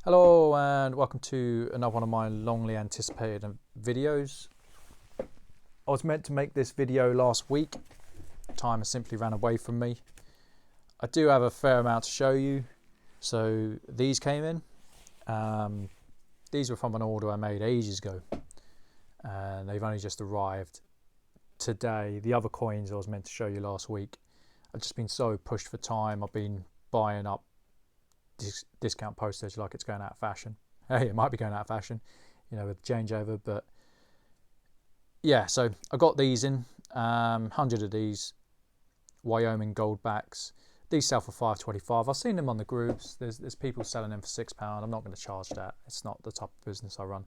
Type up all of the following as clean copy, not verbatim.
Hello and welcome to another one of my longly anticipated videos. I was meant to make this video last week. Time has simply ran away from me. I do have a fair amount to show you. So these came in. These were from an order I made ages ago. And they've only just arrived today. The other coins I was meant to show you last week. I've just been so pushed for time. I've been buying up discount postage like it's going out of fashion. Hey, it might be going out of fashion, you know, with changeover, but yeah. So I got these in 100 of these Wyoming gold backs. These sell for $5.25. I've seen them on the groups. There's people selling them for £6. I'm not going to charge that. It's not the type of business I run.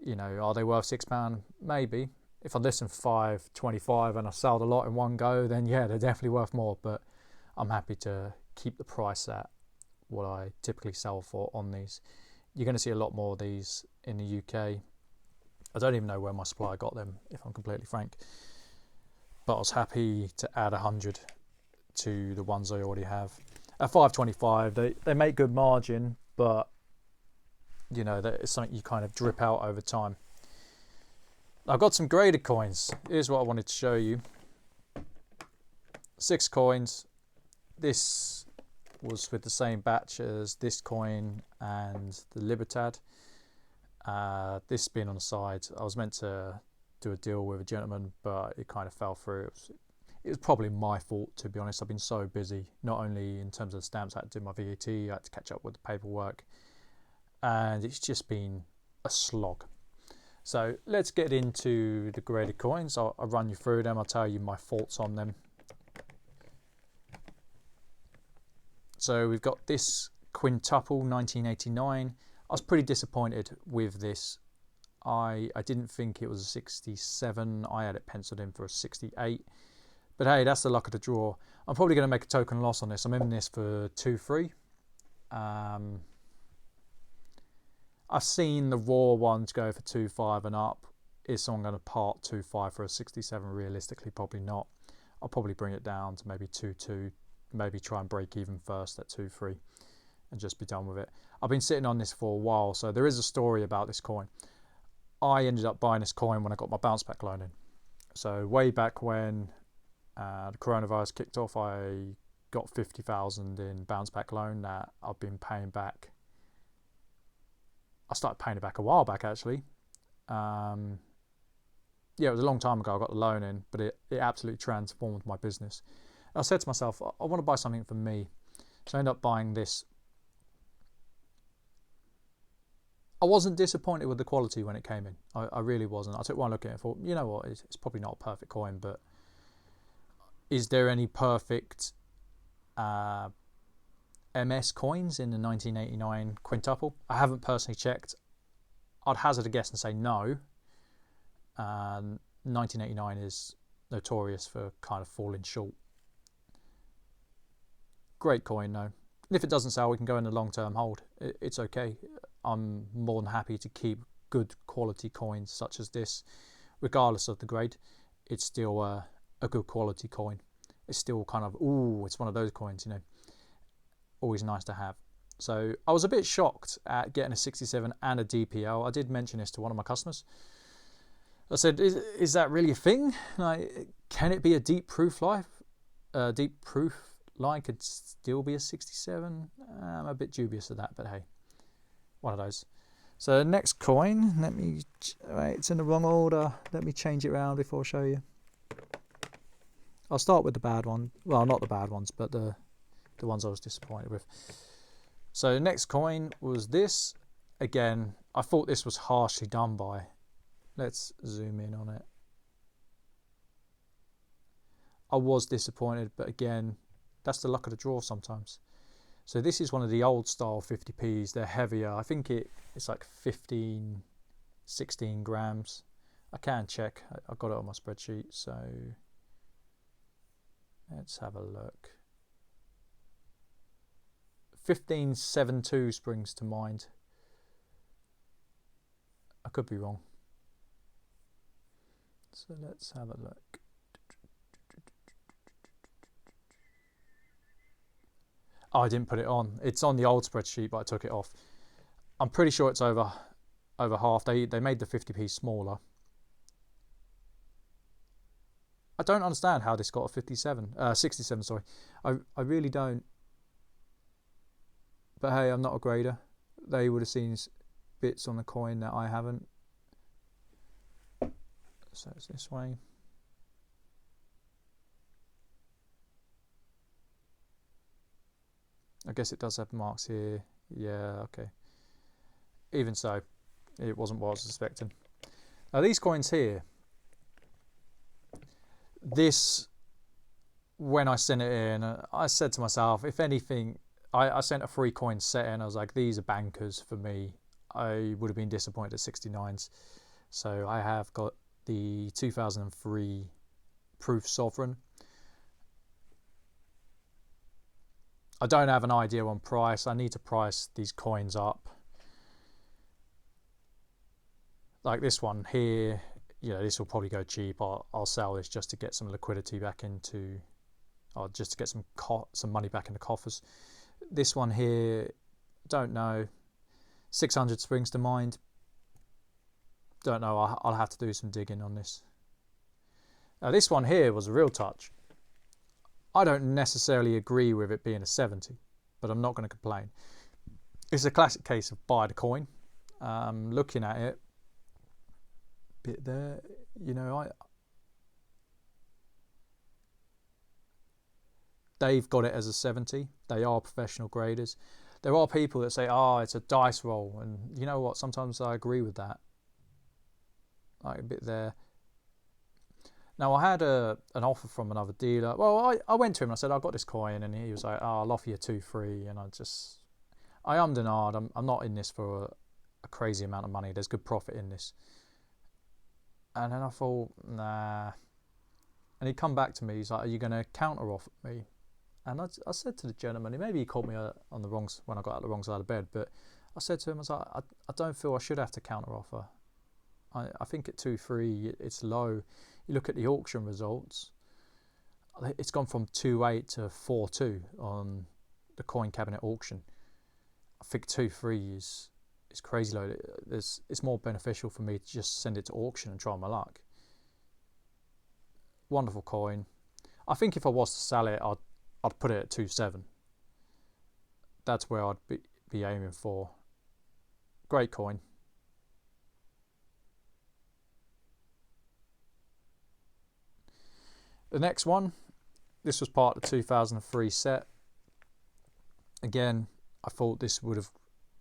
You know, are they worth £6? Maybe. If I listen for $5.25 and I sold a lot in one go, then yeah, they're definitely worth more. But I'm happy to keep the price at what I typically sell for on these. You're going to see a lot more of these in the UK. I don't even know where my supplier got them, if I'm completely frank, but I was happy to add 100 to the ones I already have. At $5.25 they make good margin, but you know, that is something you kind of drip out over time. I've got some graded coins. Here's what I wanted to show you. 6 coins. This was with the same batch as this coin and the Libertad. This being on the side, I was meant to do a deal with a gentleman, but it kind of fell through. It was probably my fault, to be honest. I've been so busy, not only in terms of the stamps, I had to do my VAT, I had to catch up with the paperwork, and it's just been a slog. So let's get into the graded coins. I'll run you through them. I'll tell you my thoughts on them. So we've got this quintuple 1989. I was pretty disappointed with this. I didn't think it was a 67. I had it penciled in for a 68. But hey, that's the luck of the draw. I'm probably going to make a token loss on this. I'm in this for 2-3. I've seen the raw ones go for 2-5 and up. Is someone going to part 2-5 for a 67? Realistically, probably not. I'll probably bring it down to maybe 2-2. Maybe try and break even first at 2-3 and just be done with it. I've been sitting on this for a while, so there is a story about this coin. I ended up buying this coin when I got my bounce back loan in. So way back when the coronavirus kicked off, I got 50,000 in bounce back loan that I've been paying back. I started paying it back a while back, actually. Yeah, it was a long time ago I got the loan in, but it absolutely transformed my business. I said to myself, I want to buy something for me. So I ended up buying this. I wasn't disappointed with the quality when it came in. I really wasn't. I took one look at it and thought, you know what, it's probably not a perfect coin, but is there any perfect MS coins in the 1989 quintuple? I haven't personally checked. I'd hazard a guess and say no. 1989 is notorious for kind of falling short. Great coin though. If it doesn't sell, we can go in a long-term hold. It's okay. I'm more than happy to keep good quality coins such as this, regardless of the grade. It's still a good quality coin. It's still kind of, it's one of those coins, you know, always nice to have. So I was a bit shocked at getting a 67 and a DPL. I did mention this to one of my customers. I said, is that really a thing? Like, can it be a deep proof line? Deep proof line could still be a 67. I'm a bit dubious of that, but hey, one of those. So next coin, it's in the wrong order. Let me change it around before I show you. I'll start with the bad one. Well, not the bad ones, but the ones I was disappointed with. So the next coin was this. Again, I thought this was harshly done by. Let's zoom in on it. I was disappointed, but again, that's the luck of the draw sometimes. So this is one of the old style 50p's. They're heavier. I think it's like 15, 16 grams. I can check. I've got it on my spreadsheet. So let's have a look. 1572 springs to mind. I could be wrong. So let's have a look. Oh, I didn't put it on. It's on the old spreadsheet, but I took it off. I'm pretty sure it's over half. They made the 50p smaller. I don't understand how this got a 67, sorry. I really don't. But hey, I'm not a grader. They would have seen bits on the coin that I haven't. So it's this way. I guess it does have marks here. Yeah, okay. Even so, it wasn't what I was suspecting. Now these coins here, this, when I sent it in, I said to myself, if anything, I sent a 3 coin set in. I was like, these are bankers for me. I would have been disappointed at 69s. So I have got the 2003 Proof Sovereign. I don't have an idea on price. I need to price these coins up. Like this one here, you know, this will probably go cheap. I'll sell this just to get some liquidity back into, or just to get some money back in the coffers. This one here, don't know. 600 springs to mind. Don't know. I'll have to do some digging on this. Now this one here was a real touch. I don't necessarily agree with it being a 70, but I'm not going to complain. It's a classic case of buy the coin. Looking at it, bit there, you know, they've got it as a 70. They are professional graders. There are people that say, oh, it's a dice roll, and you know what, sometimes I agree with that. Like a bit there. Now I had an offer from another dealer. Well, I went to him and I said, I got this coin, and he was like, oh, I'll offer you 2-3, and I ummed and ahed. I'm not in this for a crazy amount of money. There's good profit in this. And then I thought, nah. And he'd come back to me. He's like, are you going to counter offer me? And I said to the gentleman, maybe he caught me on the wrong, when I got out the wrong side of bed, but I said to him, I was like, I don't feel I should have to counter offer. I think at 2-3, it's low. You look at the auction results, it's gone from 2.8 to 4.2 on the coin cabinet auction. I think 2.3 is crazy low. It's more beneficial for me to just send it to auction and try my luck. Wonderful coin. I think if I was to sell it, I'd put it at 2.7. That's where I'd be aiming for. Great coin. The next one, this was part of the 2003 set. Again, I thought this would have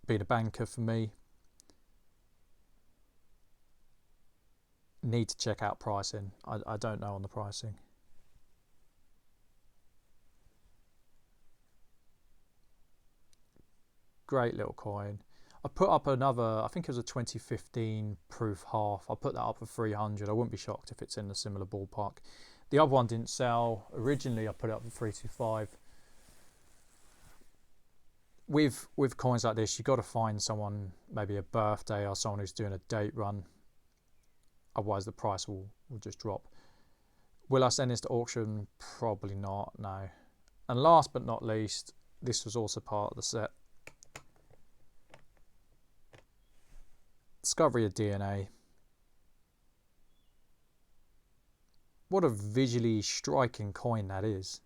been a banker for me. Need to check out pricing. I don't know on the pricing. Great little coin. I put up another, I think it was a 2015 proof half. I put that up for 300. I wouldn't be shocked if it's in a similar ballpark. The other one didn't sell. Originally I put it up for 325. With coins like this, you've got to find someone, maybe a birthday or someone who's doing a date run. Otherwise the price will just drop. Will I send this to auction? Probably not, no. And last but not least, this was also part of the set. Discovery of DNA. What a visually striking coin that is.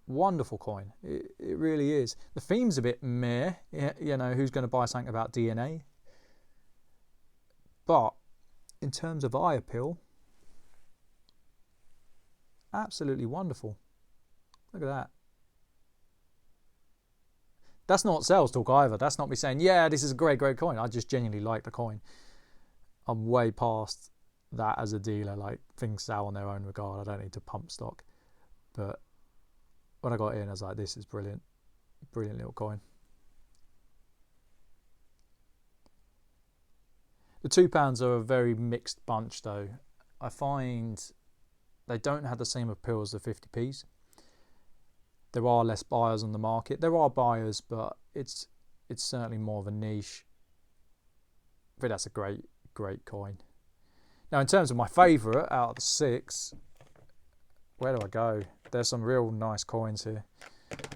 Wonderful coin. It really is. The theme's a bit meh, you know, who's going to buy something about DNA? But in terms of eye appeal, absolutely wonderful. Look at that. That's not sales talk either. That's not me saying, yeah, this is a great coin. I just genuinely like the coin. I'm way past that as a dealer. Like, things sell on their own regard. I don't need to pump stock. But when I got in, I was like, this is brilliant. Brilliant little coin. The £2 are a very mixed bunch though. I find they don't have the same appeal as the 50p's. There are less buyers on the market. There are buyers, but it's certainly more of a niche. I think that's a great coin. Now, in terms of my favourite out of the 6, where do I go? There's some real nice coins here.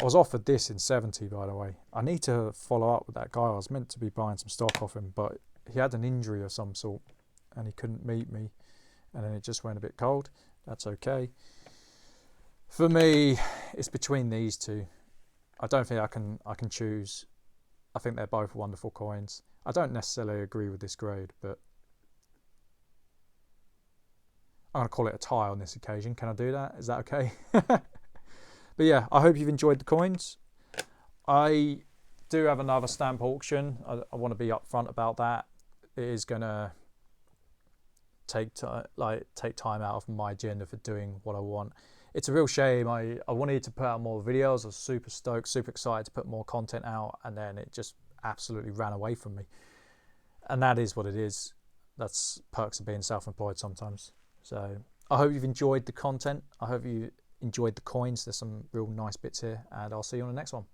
I was offered this in 70, by the way. I need to follow up with that guy. I was meant to be buying some stock off him, but he had an injury of some sort and he couldn't meet me, and then it just went a bit cold. That's okay. For me, it's between these two. I don't think I can choose. I think they're both wonderful coins. I don't necessarily agree with this grade, but I'm going to call it a tie on this occasion. Can I do that? Is that okay? But yeah, I hope you've enjoyed the coins. I do have another stamp auction. I want to be upfront about that. It is going to take time out of my agenda for doing what I want. It's a real shame. I wanted to put out more videos. I was super stoked, super excited to put more content out, and then it just absolutely ran away from me. And that is what it is. That's perks of being self-employed sometimes. So I hope you've enjoyed the content. I hope you enjoyed the coins. There's some real nice bits here, and I'll see you on the next one.